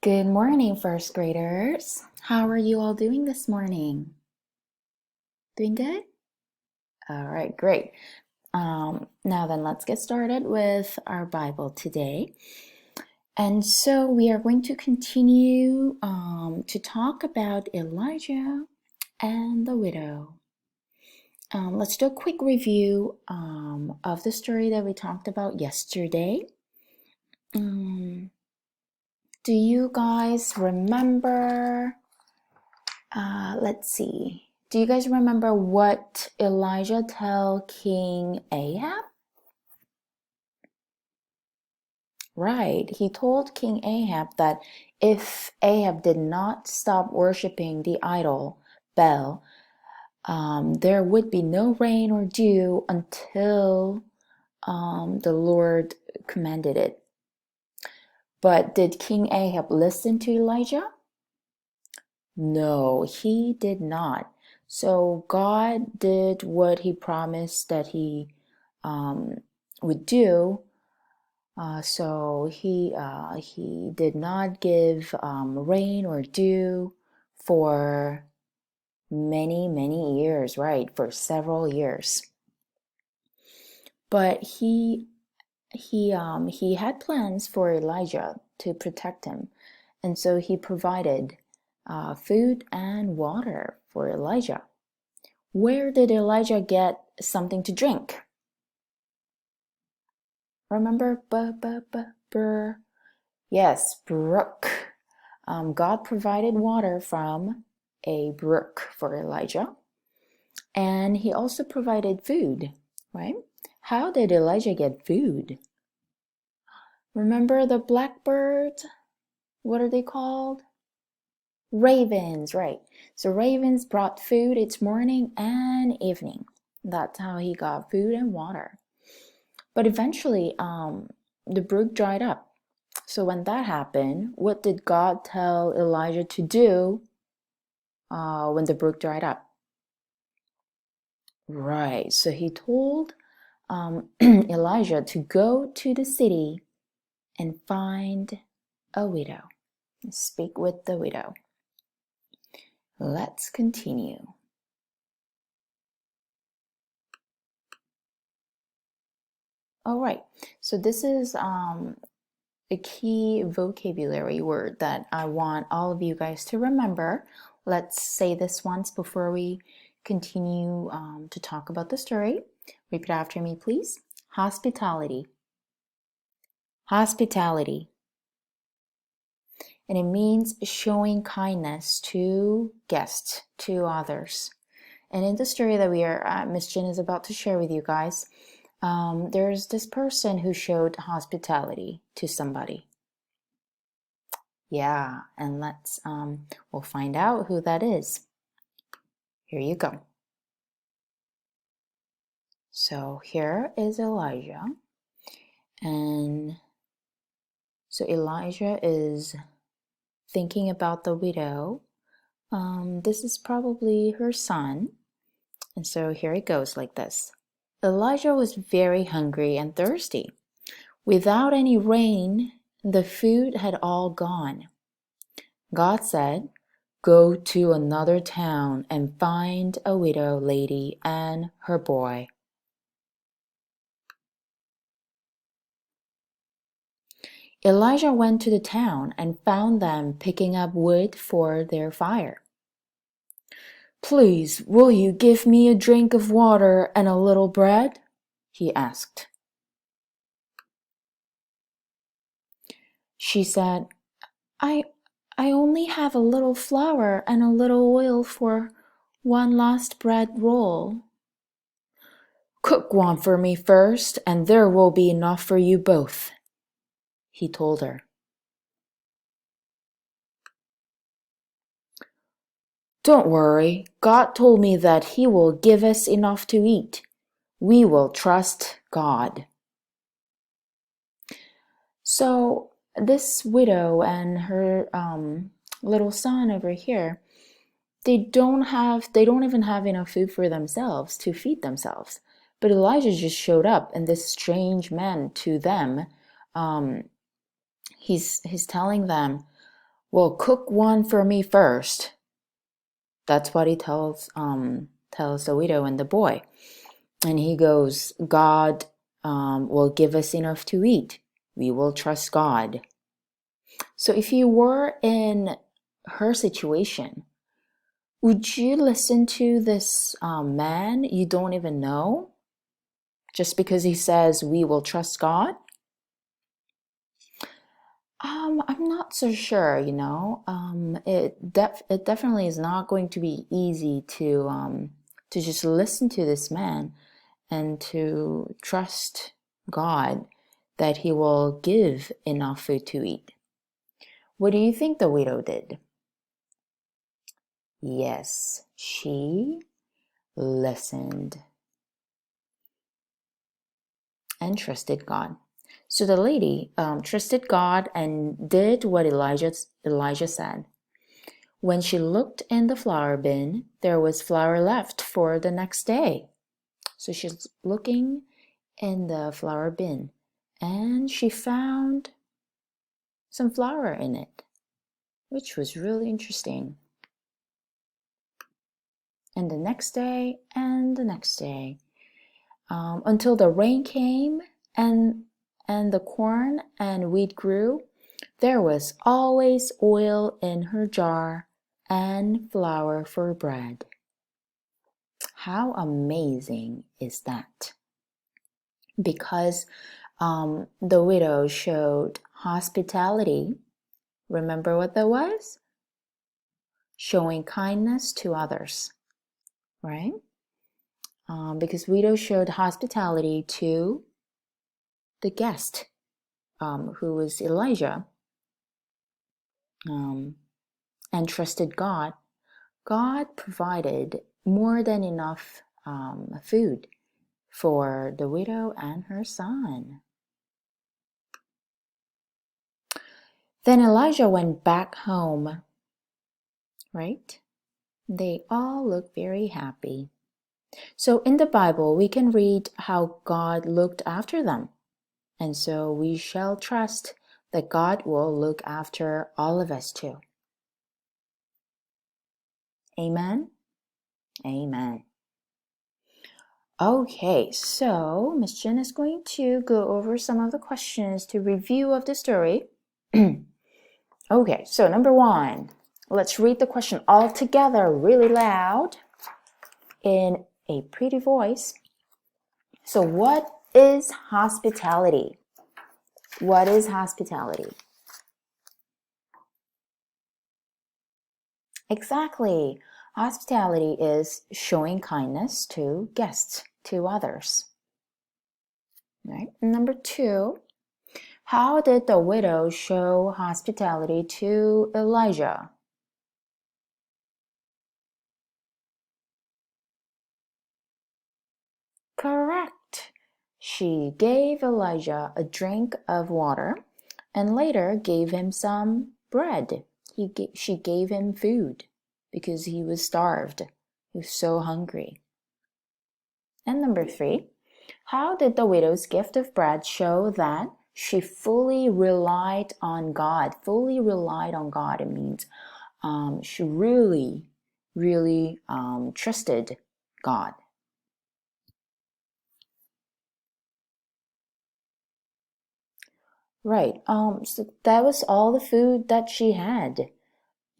Good morning, first graders. How are you all doing this morning? Doing good? All right, great. Now then, let's get started with our Bible today. And so we are going to continue to talk about Elijah and the widow. Let's do a quick review of the story that we talked about yesterday. Do you guys remember? Let's see. Do you guys remember what Elijah told King Ahab? Right. He told King Ahab that if Ahab did not stop worshiping the idol Baal, there would be no rain or dew until the Lord commanded it. But did King Ahab listen to Elijah? No, he did not. So God did what he promised that he would do. So he did not give rain or dew for many years, right? For several years. But he had plans for Elijah to protect him, and so he provided food and water for Elijah. Where did Elijah get something to drink? Remember? Yes, brook. God provided water from a brook for Elijah. And he also provided food, right? How did Elijah get food? Remember the blackbirds? What are they called? Ravens, right. So ravens brought food each morning and evening. That's how he got food and water. But eventually, the brook dried up. So when that happened, what did God tell Elijah to do when the brook dried up? Right. So he told Elijah to go to the city and find a widow. Speak with the widow. Let's continue. All right. So this is a key vocabulary word that I want all of you guys to remember. Let's say this once before we continue to talk about the story. Repeat after me, please. Hospitality. Hospitality. And it means showing kindness to guests, to others. And in the story that Miss Jen is about to share with you guys, there's this person who showed hospitality to somebody. Yeah, and we'll find out who that is. Here you go. So here is Elijah. And so Elijah is thinking about the widow. This is probably her son. And so here it goes like this. Elijah was very hungry and thirsty. Without any rain, the food had all gone. God said, "Go to another town and find a widow lady and her boy." Elijah went to the town and found them picking up wood for their fire. "Please, will you give me a drink of water and a little bread?" he asked. She said, I only have a little flour and a little oil for one last bread roll." "Cook one for me first, and there will be enough for you both," he told her. "Don't worry, God told me that He will give us enough to eat. We will trust God." So this widow and her little son over here, they don't even have enough food for themselves to feed themselves. But Elijah just showed up, and this strange man to them, he's telling them, Well, cook one for me first. That's what he tells the widow and the boy. And he goes, God will give us enough to eat. We will trust God. So if you were in her situation, would you listen to this man you don't even know just because he says we will trust God? I'm not so sure, you know. It definitely is not going to be easy to just listen to this man and to trust God that he will give enough food to eat. What do you think the widow did? Yes, she listened and trusted God. So the lady trusted God and did what Elijah said. When she looked in the flour bin, there was flour left for the next day. So she's looking in the flour bin and she found some flour in it, which was really interesting. And the next day and the next day, until the rain came and the corn and wheat grew, there was always oil in her jar and flour for bread. How amazing is that? Because the widow showed hospitality. Remember what that was? Showing kindness to others, right? Because widow showed hospitality to the guest, who was Elijah, and trusted God. God provided more than enough food for the widow and her son. Then Elijah went back home, right? They all look very happy. So in the Bible, we can read how God looked after them. And so we shall trust that God will look after all of us too. Amen? Amen. Okay, so Miss Jen is going to go over some of the questions to review of the story. Okay, so number 1, let's read the question all together really loud in a pretty voice. So what is hospitality? What is hospitality? Exactly. Hospitality is showing kindness to guests, to others. Right? Number 2, how did the widow show hospitality to Elijah? Correct. She gave Elijah a drink of water and later gave him some bread. She gave him food because he was starved. He was so hungry. And number 3, how did the widow's gift of bread show that she fully relied on God? Fully relied on God. It means she really, really trusted God. Right. So that was all the food that she had.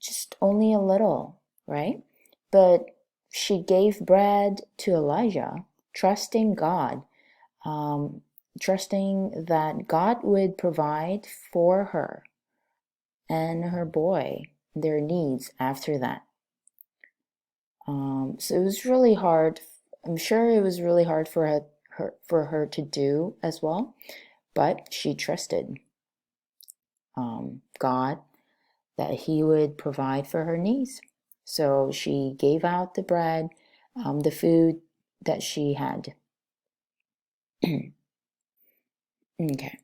Just only a little, right? But she gave bread to Elijah, trusting God, trusting that God would provide for her and her boy their needs after that. So it was really hard. I'm sure it was really hard for her to do as well, but she trusted God that He would provide for her needs. So she gave out the bread, the food that she had. Okay.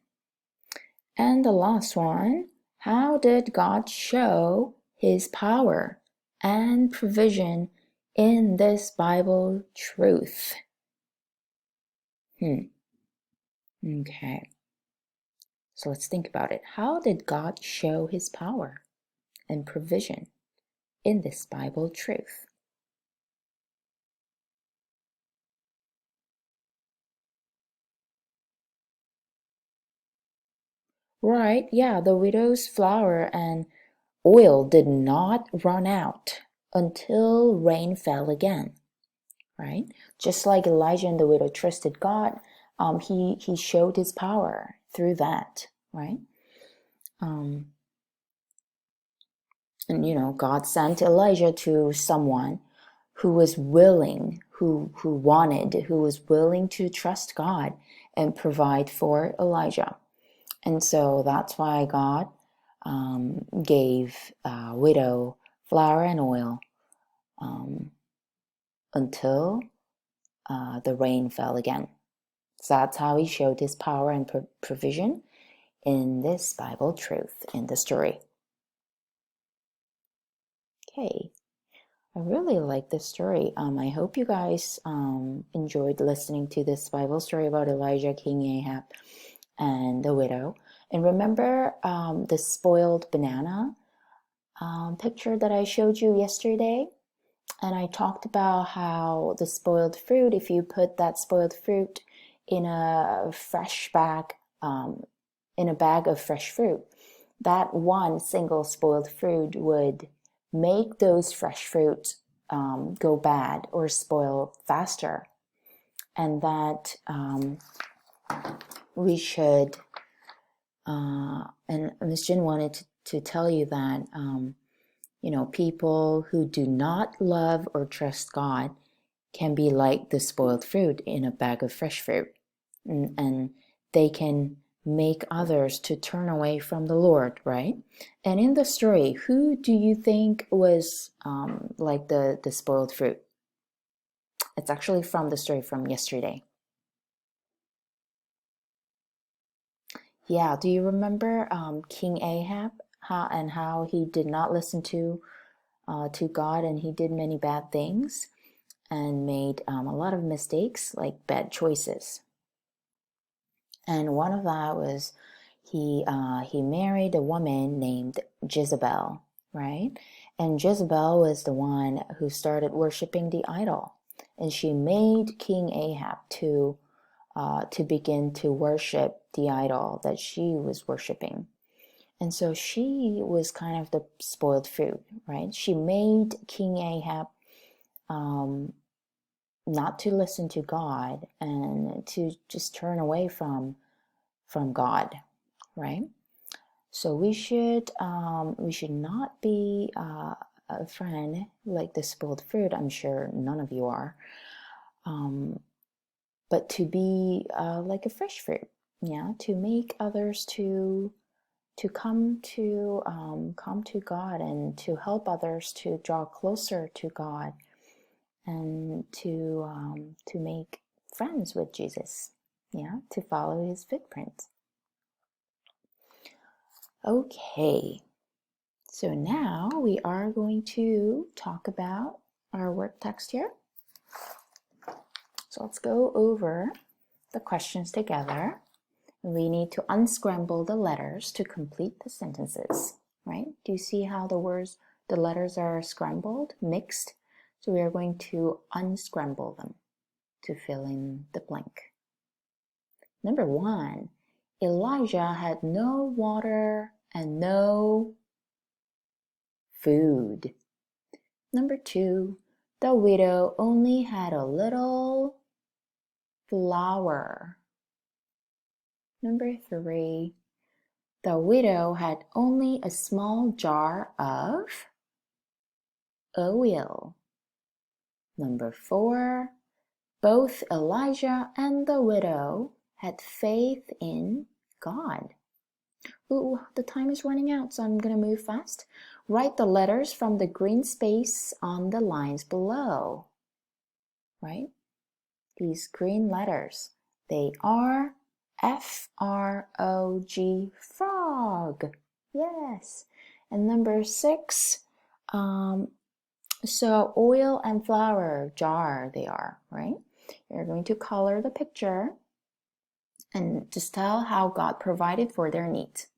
And the last one, how did God show His power and provision in this Bible truth? Okay. So let's think about it. How did God show His power and provision in this Bible truth. Right, yeah, the widow's flour and oil did not run out until rain fell again, right? Just like Elijah and the widow trusted God, he showed his power through that, right? And God sent Elijah to someone who was willing, who was willing to trust God and provide for Elijah. And so that's why God gave widow flour and oil until the rain fell again. So that's how he showed his power and provision in this Bible truth, in the story. Okay, I really like this story. I hope you guys enjoyed listening to this Bible story about Elijah, King Ahab, and the widow. And remember the spoiled banana picture that I showed you yesterday? And I talked about how the spoiled fruit, if you put that spoiled fruit in a fresh bag, in a bag of fresh fruit, that one single spoiled fruit would make those fresh fruit go bad or spoil faster. And that we should, and Ms. Jin wanted to tell you that people who do not love or trust God can be like the spoiled fruit in a bag of fresh fruit. And they can make others to turn away from the Lord, right? And in the story, who do you think was like the spoiled fruit? It's actually from the story from yesterday. Yeah, do you remember King Ahab how he did not listen to God, and he did many bad things and made a lot of mistakes, like bad choices. And one of that was he married a woman named Jezebel, right? And Jezebel was the one who started worshiping the idol, and she made King Ahab to begin to worship the idol that she was worshiping. And so she was kind of the spoiled fruit, right? She made King Ahab not to listen to God and to just turn away from God, right? So we should not be a friend like the spoiled fruit. I'm sure none of you are, but to be like a fresh fruit, yeah, to make others to come to God, and to help others to draw closer to God, and to make friends with Jesus, yeah, to follow his footprints. Okay, so now we are going to talk about our work text here. So let's go over the questions together. We need to unscramble the letters to complete the sentences, right? Do you see how the letters are scrambled, mixed? So we are going to unscramble them to fill in the blank. Number 1, Elijah had no water and no food. Number 2, the widow only had a little flour. Number 3, the widow had only a small jar of oil. Number 4, both Elijah and the widow had faith in God. Ooh, the time is running out, so I'm going to move fast. Write the letters from the green space on the lines below, right? These green letters, they are F-R-O-G, frog. Yes. And number 6, so oil and flour, jar they are, right? You're going to color the picture and just tell how God provided for their needs.